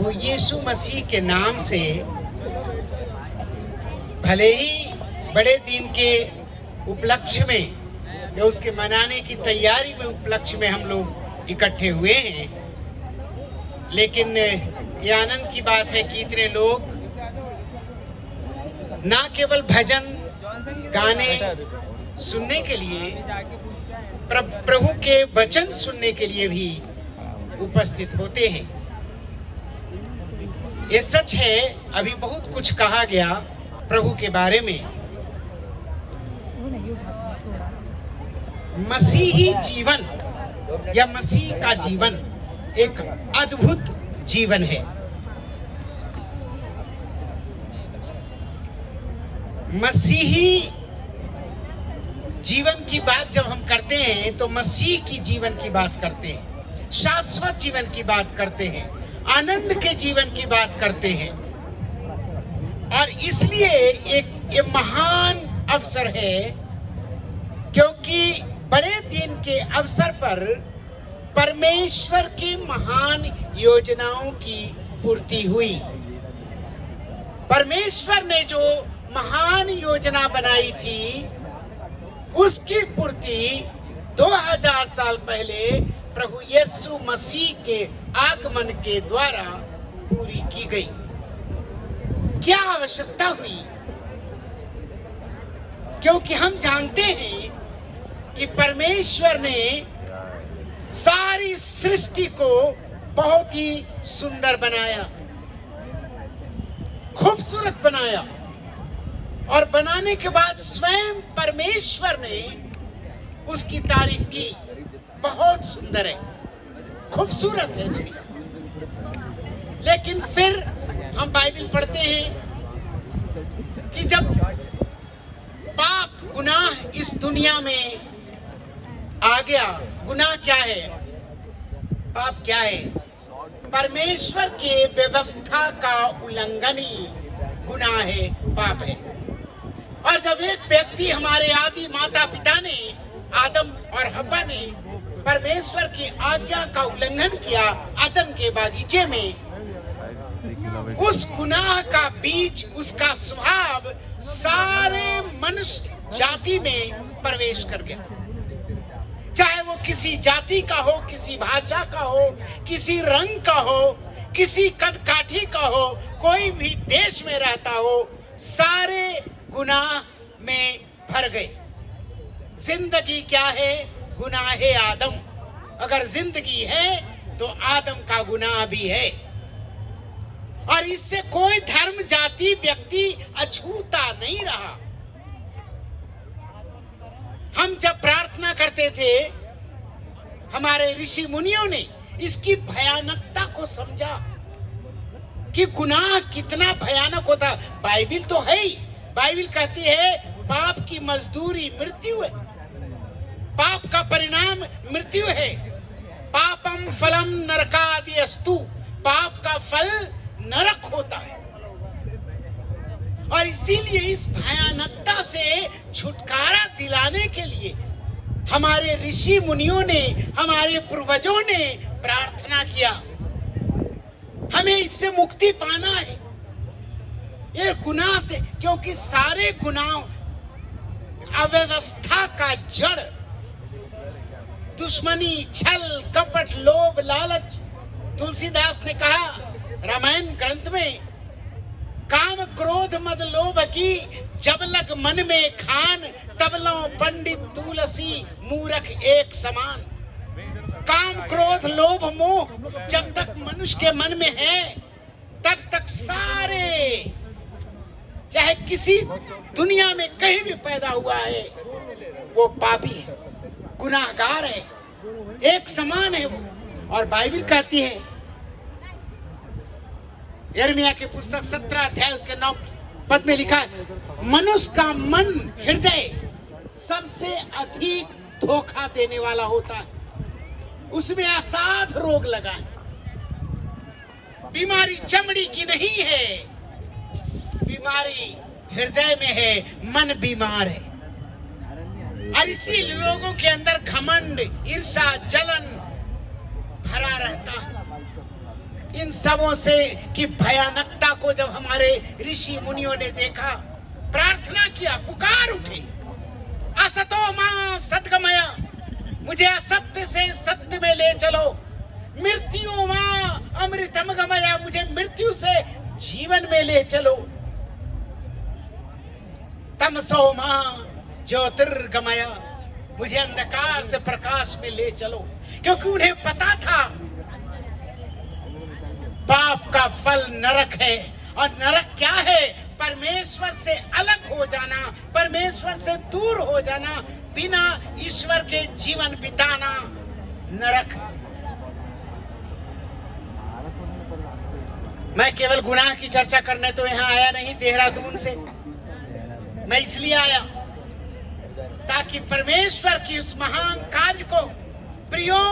प्रभु यीशु मसीह के नाम से भले ही बड़े दिन के उपलक्ष्य में या उसके मनाने की तैयारी में उपलक्ष्य में हम लोग इकट्ठे हुए हैं, लेकिन ये आनंद की बात है कि इतने लोग ना केवल भजन गाने सुनने के लिए, प्रभु के वचन सुनने के लिए भी उपस्थित होते हैं। ये सच है, अभी बहुत कुछ कहा गया प्रभु के बारे में। मसीही जीवन या मसीह का जीवन एक अद्भुत जीवन है। मसीही जीवन की बात जब हम करते हैं तो मसीह की जीवन की बात करते हैं, शाश्वत जीवन की बात करते हैं, आनंद के जीवन की बात करते हैं। और इसलिए ये महान अवसर है, क्योंकि बड़े दिन के अवसर पर परमेश्वर की महान योजनाओं की पूर्ति हुई। परमेश्वर ने जो महान योजना बनाई थी उसकी पूर्ति 2000 साल पहले प्रभु यीशु मसीह के आगमन के द्वारा पूरी की गई। क्या आवश्यकता हुई? क्योंकि हम जानते हैं कि परमेश्वर ने सारी सृष्टि को बहुत ही सुंदर बनाया, खूबसूरत बनाया, और बनाने के बाद स्वयं परमेश्वर ने उसकी तारीफ की। बहुत सुंदर है, खूबसूरत है दुनिया। लेकिन फिर हम बाइबल पढ़ते हैं कि जब पाप गुनाह इस दुनिया में आ गया, गुनाह क्या है? पाप क्या है? परमेश्वर के व्यवस्था का उल्लंघन ही गुनाह है, पाप है। और जब एक व्यक्ति, हमारे आदि माता पिता ने, आदम और हव्वा ने परमेश्वर की आज्ञा का उल्लंघन किया अदन के बागीचे में, उस गुनाह का बीज, उसका स्वभाव सारे मनुष्य जाति में प्रवेश कर गया। चाहे वो किसी जाति का हो, किसी भाषा का हो, किसी रंग का हो, किसी कद काठी का हो, कोई भी देश में रहता हो, सारे गुनाह में भर गए। जिंदगी क्या है? गुनाह है आदम। अगर जिंदगी है तो आदम का गुनाह भी है, और इससे कोई धर्म, जाति, व्यक्ति अछूता नहीं रहा। हम जब प्रार्थना करते थे, हमारे ऋषि मुनियों ने इसकी भयानकता को समझा कि गुनाह कितना भयानक होता। बाइबल तो है ही, बाइबल कहती है पाप की मजदूरी मृत्यु है, पाप का परिणाम मृत्यु है। पापम फलम नरकादि अस्तु, पाप का फल नरक होता है। और इसीलिए इस भयानकता से छुटकारा दिलाने के लिए हमारे ऋषि मुनियों ने, हमारे पूर्वजों ने प्रार्थना किया। हमें इससे मुक्ति पाना है, ये गुनाह से, क्योंकि सारे गुनाह, अव्यवस्था का जड़ दुश्मनी, छल, कपट, लोभ, लालच। तुलसीदास ने कहा रामायण ग्रंथ में, काम क्रोध मद लोभ की जब लग मन में खान, तब लो पंडित तुलसी मूरख एक समान। काम क्रोध लोभ मोह जब तक मनुष्य के मन में है, तब तक सारे, चाहे किसी दुनिया में कहीं भी पैदा हुआ है, वो पापी है, गुनाहगार है, एक समान है वो। और बाइबल कहती है, यिर्मयाह की पुस्तक 17 अध्याय उसके 9 पद में लिखा है, मनुष्य का मन, हृदय सबसे अधिक धोखा देने वाला होता है, उसमें असाध रोग लगा है। बीमारी चमड़ी की नहीं है, बीमारी हृदय में है, मन बीमार है। और इसी लोगों के अंदर घमंड, ईर्ष्या, जलन भरा रहता है। इन सबों से की भयानकता को जब हमारे ऋषि मुनियों ने देखा, प्रार्थना किया, पुकार उठे, असतो मां सद्गमय, मुझे असत्य से सत्य में ले चलो, मृत्यु मां अमृतम गमय, मुझे मृत्यु से जीवन में ले चलो, तमसो मां ज्योतिर्गमय, मुझे अंधकार से प्रकाश में ले चलो। क्योंकि उन्हें पता था पाप का फल नरक है, और नरक क्या है? परमेश्वर से अलग हो जाना, परमेश्वर से दूर हो जाना, बिना ईश्वर के जीवन बिताना नरक। मैं केवल गुनाह की चर्चा करने तो यहाँ आया नहीं देहरादून से, मैं इसलिए आया ताकि परमेश्वर की उस महान कार्य को, प्रियो,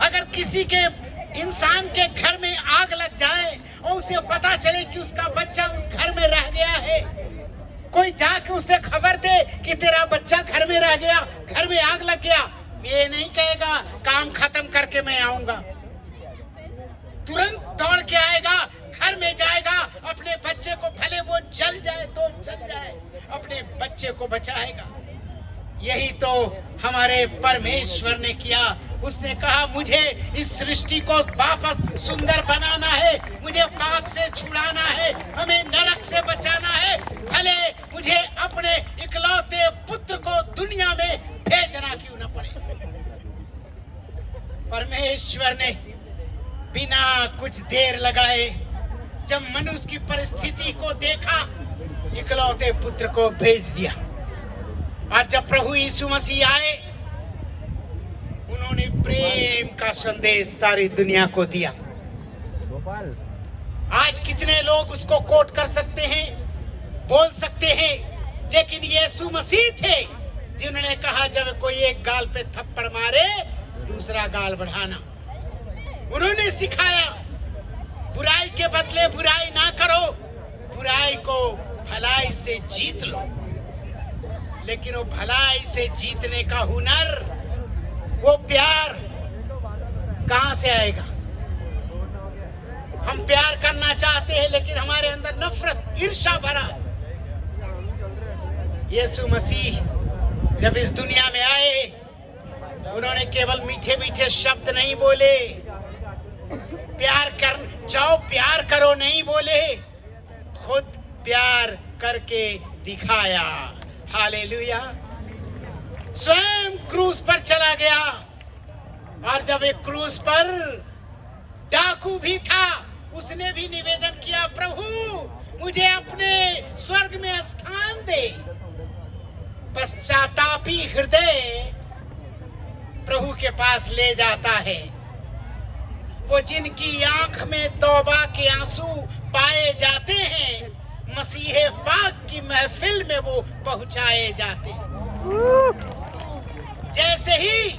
अगर किसी के इंसान के घर में आग लग जाए और उसे पता चले कि उसका बच्चा उस घर में रह गया है, कोई जाके उसे खबर दे कि तेरा बच्चा घर में रह गया, घर में आग लग गया, ये नहीं कहेगा काम खत्म करके मैं आऊंगा, तुरंत दौड़ के आएगा, घर में जाएगा, अपने बच्चे को, भले वो जल जाए तो जल जाए, अपने बच्चे को बचाएगा। यही तो हमारे परमेश्वर ने किया। उसने कहा मुझे इस सृष्टि को वापस सुंदर बनाना है, मुझे पाप से छुड़ाना है, हमें नरक से बचाना है, भले मुझे अपने इकलौते पुत्र को दुनिया में भेजना क्यों न पड़े। परमेश्वर ने बिना कुछ देर लगाए जब मनुष्य की परिस्थिति को देखा, इकलौते पुत्र को भेज दिया। और जब प्रभु यीशु मसीह आए, उन्होंने प्रेम का संदेश सारी दुनिया को दिया। आज कितने लोग उसको कोट कर सकते हैं, बोल सकते हैं, लेकिन यीशु मसीह थे जिन्होंने कहा जब कोई एक गाल पे थप्पड़ मारे दूसरा गाल बढ़ाना। उन्होंने सिखाया बुराई के बदले बुराई ना करो, बुराई को भलाई से जीत लो। लेकिन वो भलाई से जीतने का हुनर, वो प्यार कहां से आएगा? हम प्यार करना चाहते हैं लेकिन हमारे अंदर नफरत, ईर्ष्या भरा। यीशु मसीह जब इस दुनिया में आए, उन्होंने केवल मीठे मीठे शब्द नहीं बोले, प्यार कर जाओ प्यार करो नहीं बोले, खुद प्यार करके दिखाया। हालेलुया। स्वयं क्रूस पर चला गया, और जब एक क्रूस पर डाकू भी था, उसने भी निवेदन किया, प्रभु मुझे अपने स्वर्ग में स्थान दे। पश्चातापी हृदय प्रभु के पास ले जाता है, वो जिनकी आंख में तौबा के आंसू पाए जाते हैं, मसीहे पाक की महफिल में वो पहुंचाए जाते हैं। जैसे ही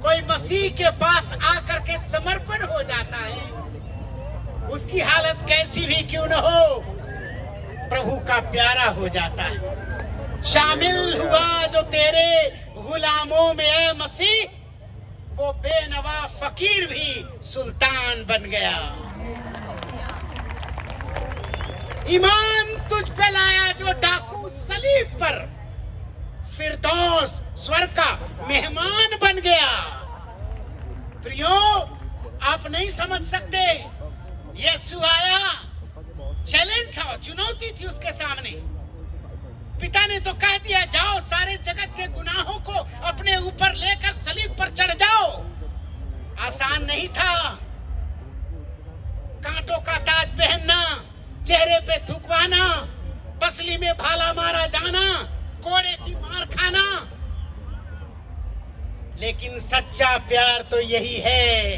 कोई मसीह के पास आकर के समर्पण हो जाता है, उसकी हालत कैसी भी क्यों न हो, प्रभु का प्यारा हो जाता है। शामिल हुआ जो तेरे गुलामों में है मसीह, वो बेनवा फकीर भी सुल्तान बन गया। ईमान तुझ पे लाया जो डाकू सलीब पर फिरदौस स्वर्ग का मेहमान बन गया। प्रियो, आप नहीं समझ सकते, यीशु आया, चैलेंज था, चुनौती थी उसके सामने। पिता ने तो कह दिया जाओ सारे जगत के गुनाहों को अपने ऊपर लेकर सलीब पर चढ़ जाओ। आसान नहीं था, कांटों का ताज पहनना, चेहरे पे थूकवाना, पसली में भाला मारा जाना, कोड़े की मार खाना, लेकिन सच्चा प्यार तो यही है।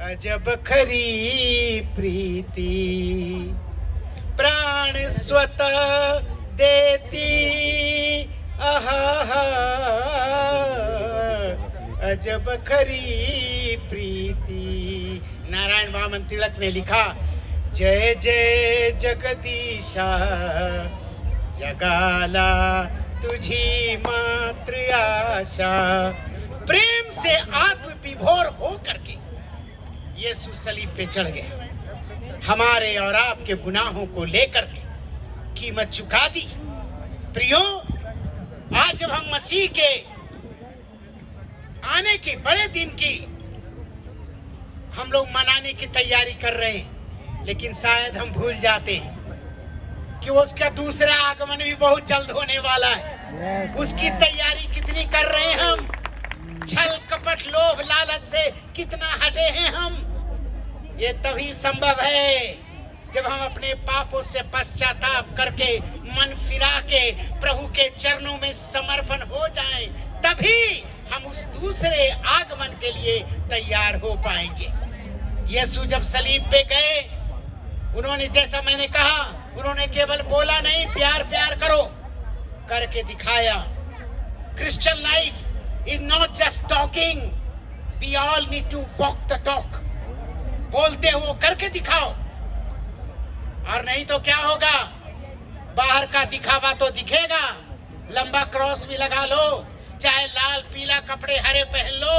अजब खरी प्रीति प्राण स्वतः देती, आहा अजब खरी प्रीति। नारायण वामन तिलक ने लिखा, जय जय जगदीशा जगाला तुझी मात्र आशा। प्रेम से आत्म विभोर हो करके यीशु सलीब पे चढ़ गए, हमारे और आपके गुनाहों को लेकर कीमत चुका दी। प्रियो, आज जब हम मसीह के आने के बड़े दिन की हम लोग मनाने की तैयारी कर रहे हैं, लेकिन शायद हम भूल जाते हैं कि उसका दूसरा आगमन भी बहुत जल्द होने वाला है। उसकी तैयारी कितनी कर रहे हैं हम? छल कपट लोभ लालच से कितना हटे हैं हम? ये तभी संभव है जब हम अपने पापों से पश्चाताप करके मन फिरा के प्रभु के चरणों में समर्पण हो जाएं, तभी हम उस दूसरे आगमन के लिए तैयार हो पाएंगे। यीशु जब सलीब पे गए, उन्होंने, जैसा मैंने कहा, उन्होंने केवल बोला नहीं प्यार प्यार करो, करके दिखाया। Christian life is not just talking, we all need to walk the talk. बोलते हो करके दिखाओ, और नहीं तो क्या होगा? बाहर का दिखावा तो दिखेगा, लंबा क्रॉस भी लगा लो, चाहे लाल पीला कपड़े हरे पहन लो,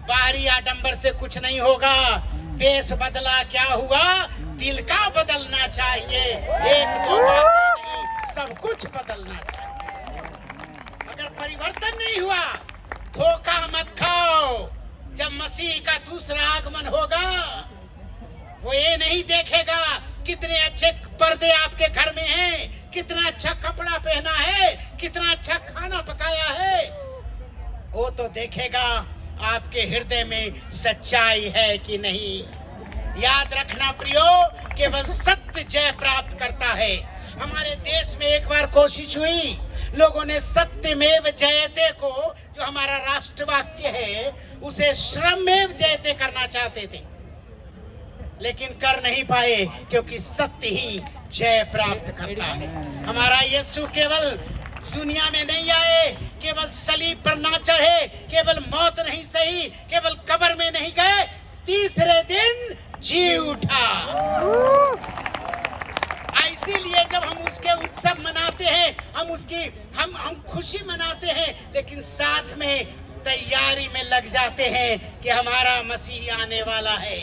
बाहरी आडंबर से कुछ नहीं होगा। वेश बदला क्या हुआ? दिल का बदलना चाहिए। एक दो बातें नहीं, सब कुछ बदलना चाहिए। अगर परिवर्तन नहीं हुआ, धोखा मत खाओ। जब मसीह का दूसरा आगमन होगा, वो ये नहीं देखेगा कितने अच्छे पर्दे आपके घर में हैं, कितना अच्छा कपड़ा पहना है, कितना अच्छा खाना पकाया है। वो तो देखेगा आपके हृदय में सच्चाई है कि नहीं। याद रखना प्रियो, केवल सत्य जय प्राप्त करता है। हमारे देश में एक बार कोशिश हुई, लोगों ने सत्यमेव जयते को, जो हमारा राष्ट्रवाक्य है, उसे श्रममेव जयते करना चाहते थे, लेकिन कर नहीं पाए, क्योंकि सत्य ही जय प्राप्त करता है। हमारा यीशु केवल दुनिया में नहीं आए, केवल सलीब पर ना चढ़े, केवल मौत नहीं सही, केवल कब्र में नहीं गए, तीसरे दिन जी उठा। इसीलिए जब हम उसके उत्सव मनाते हैं, हम खुशी मनाते हैं, लेकिन साथ में तैयारी में लग जाते हैं कि हमारा मसीह आने वाला है।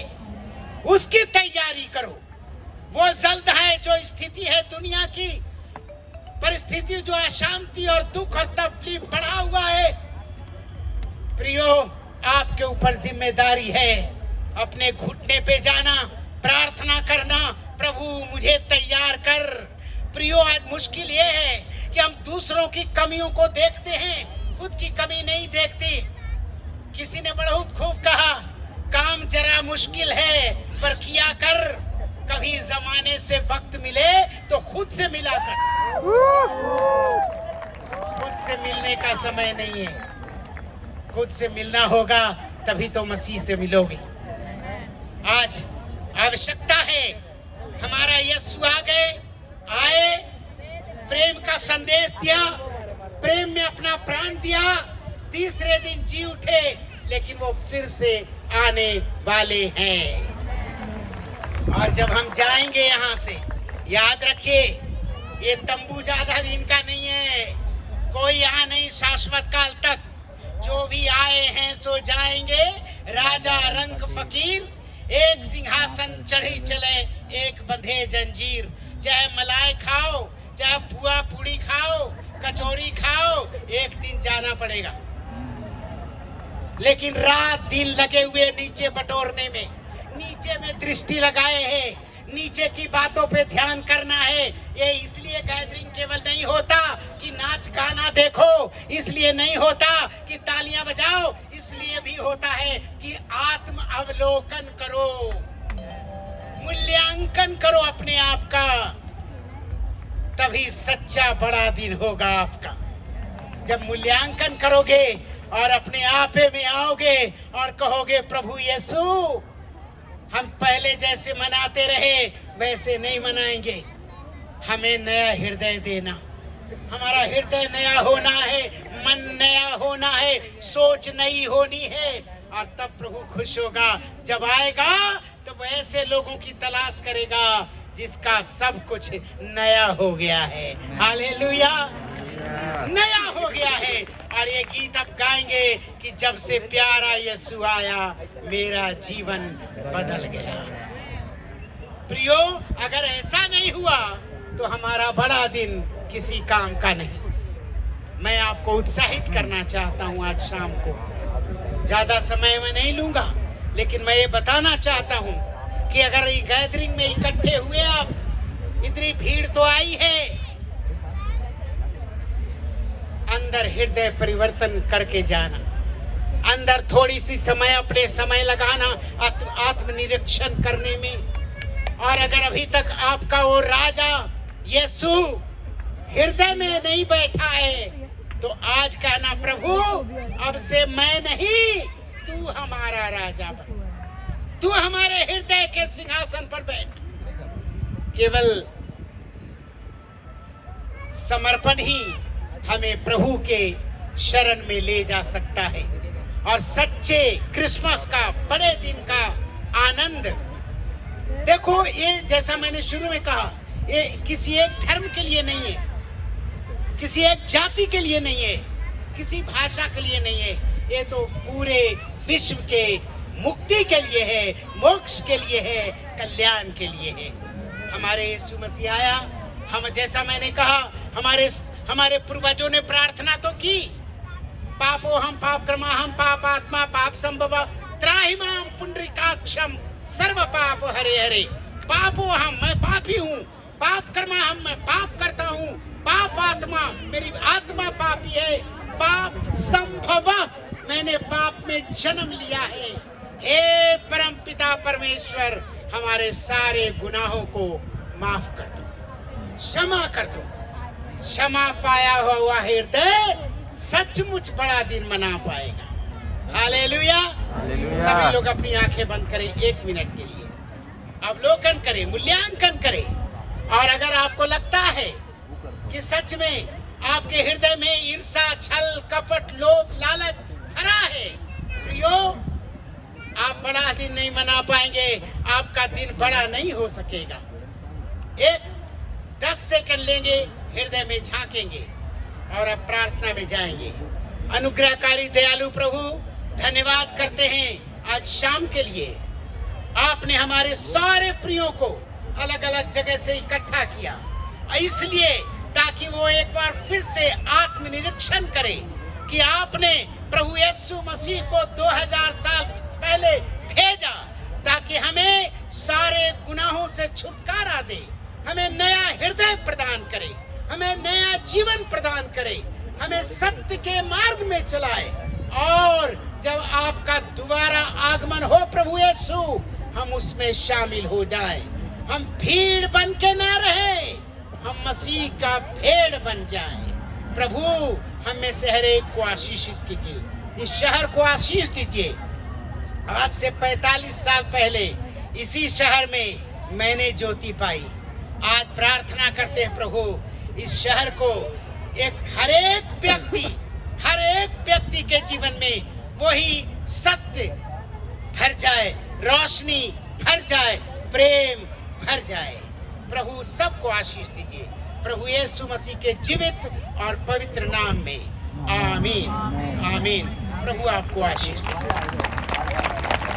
उसकी तैयारी करो। वो जल्द है, जो स्थिति है दुनिया की परिस्थिति, जो अशांति और दुख और तकलीफ बढ़ा हुआ है, प्रियो, आपके ऊपर जिम्मेदारी है अपने घुटने पे जाना, प्रार्थना करना, प्रभु मुझे तैयार कर। प्रियो, आज मुश्किल ये है कि हम दूसरों की कमियों को देखते हैं, खुद की कमी नहीं देखती। किसी ने बहुत खूब कहा, काम जरा मुश्किल है पर किया कर, कभी जमाने से वक्त मिले तो खुद से मिला कर। खुद से मिलने का समय नहीं है, खुद से मिलना होगा, तभी तो मसीह से मिलोगे। आज आवश्यकता है, हमारा यीशु आए, प्रेम का संदेश दिया, प्रेम में अपना प्राण दिया, तीसरे दिन जी उठे, लेकिन वो फिर से आने वाले हैं। और जब हम जाएंगे यहाँ से, याद रखिए, ये तंबू ज्यादा दिन का नहीं है, कोई यहाँ नहीं शाश्वत काल तक। जो भी आए हैं सो जाएंगे, राजा रंग फकीर, एक सिंहासन चढ़ी चले, एक बंधे जंजीर। चाहे मलाई खाओ, चाहे पुआ पूड़ी खाओ, कचौड़ी खाओ, एक दिन जाना पड़ेगा। लेकिन रात दिन लगे हुए नीचे बटोरने में, नीचे में दृष्टि लगाए हैं, नीचे की बातों पे ध्यान करना है। ये इसलिए गैदरिंग केवल नहीं होता कि नाच गाना देखो, इसलिए नहीं होता कि तालियां बजाओ, इसलिए भी होता है कि आत्म अवलोकन करो, मूल्यांकन करो अपने आप का, तभी सच्चा बड़ा दिन होगा आपका। जब मूल्यांकन करोगे और अपने आपे में आओगे और कहोगे, प्रभु यीशु, हम पहले जैसे मनाते रहे वैसे नहीं मनाएंगे, हमें नया हृदय देना। हमारा हृदय नया होना है, मन नया होना है, सोच नई होनी है, और तब प्रभु खुश होगा। जब आएगा तो वो ऐसे लोगों की तलाश करेगा जिसका सब कुछ नया हो गया है। हालेलुया। नया हो गया है। और ये गीत अब गाएंगे कि जब से प्यारा यीशु आया मेरा जीवन बदल गया। प्रियो, अगर ऐसा नहीं हुआ तो हमारा बड़ा दिन किसी काम का नहीं। मैं आपको उत्साहित करना चाहता हूं आज शाम को। ज्यादा समय मैं नहीं लूंगा, लेकिन मैं ये बताना चाहता हूं कि अगर ये गैदरिंग में इकट्ठे हुए आप, इतनी भीड़ तो आई है, अंदर हृदय परिवर्तन करके जाना, अंदर थोड़ी सी समय अपने समय लगाना आत्मनिरीक्षण करने में। और अगर अभी तक आपका वो राजा यीशु हृदय में नहीं बैठा है तो आज कहना, प्रभु अब से मैं नहीं, तू हमारा राजा बन, तू हमारे हृदय के सिंहासन पर बैठ। केवल समर्पण ही हमें प्रभु के शरण में ले जा सकता है और सच्चे क्रिसमस का, बड़े दिन का आनंद। देखो, ये जैसा मैंने शुरू में कहा, ये किसी एक धर्म के लिए नहीं है, किसी एक जाति के लिए नहीं है, किसी भाषा के लिए नहीं है। ये तो पूरे विश्व के मुक्ति के लिए है, मोक्ष के लिए है, कल्याण के लिए है। हमारे यीशु मसीह आया, हम जैसा मैंने कहा, हमारे पूर्वजों ने प्रार्थना तो की, पापो हम पाप कर्मा हम पाप आत्मा पाप संभव त्राहिमाम पुंडरीकाक्षम सर्व पाप हरे हरे। पापो हम, मैं पापी हूँ, पाप कर्मा हम, मैं पाप करता हूँ, पाप आत्मा, मेरी आत्मा पापी है, पाप संभव, मैंने पाप में जन्म लिया है। हे परम पिता परमेश्वर, हमारे सारे गुनाहों को माफ कर दो, क्षमा कर दो। क्षमा पाया हुआ हृदय सचमुच बड़ा दिन मना पाएगा। हालेलुया। सभी लोग अपनी आंखें बंद करें 1 मिनट के लिए, अवलोकन करें, मूल्यांकन करें। और अगर आपको लगता है कि सच में आपके हृदय में ईर्ष्या, छल, कपट, लोभ, लालच भरा है, प्रियो, आप बड़ा दिन नहीं मना पाएंगे, आपका दिन बड़ा नहीं हो सकेगा। 10 सेकंड लेंगे, हृदय में झांकेंगे और अब प्रार्थना में जाएंगे। अनुग्रहकारी दयालु प्रभु, धन्यवाद करते हैं आज शाम के लिए। आपने हमारे सारे प्रियों को अलग अलग जगह से इकट्ठा किया, इसलिए ताकि वो एक बार फिर से आत्मनिरीक्षण करें कि आपने प्रभु यीशु मसीह को 2000 साल पहले भेजा ताकि हमें सारे गुनाहों से छुटकारा दे, हमें नया हृदय प्रदान करे, हमें नया जीवन प्रदान करे, हमें सत्य के मार्ग में चलाए। और जब आपका दोबारा आगमन हो प्रभु यीशु, हम उसमें शामिल हो जाए। हम भीड़ बन के ना रहे, हम मसीह का भेड़ बन जाए। प्रभु, हमें से हर एक को आशीषित कीजिए, इस शहर को आशीष दीजिए। आज से 45 साल पहले इसी शहर में मैंने ज्योति पाई। आज प्रार्थना करते हैं प्रभु, इस शहर को हर एक व्यक्ति के जीवन में वही सत्य भर जाए, रोशनी भर जाए, प्रेम भर जाए। प्रभु सबको आशीष दीजिए, प्रभु यीशु मसीह के जीवित और पवित्र नाम में, आमीन आमीन। प्रभु आपको आशीष दे।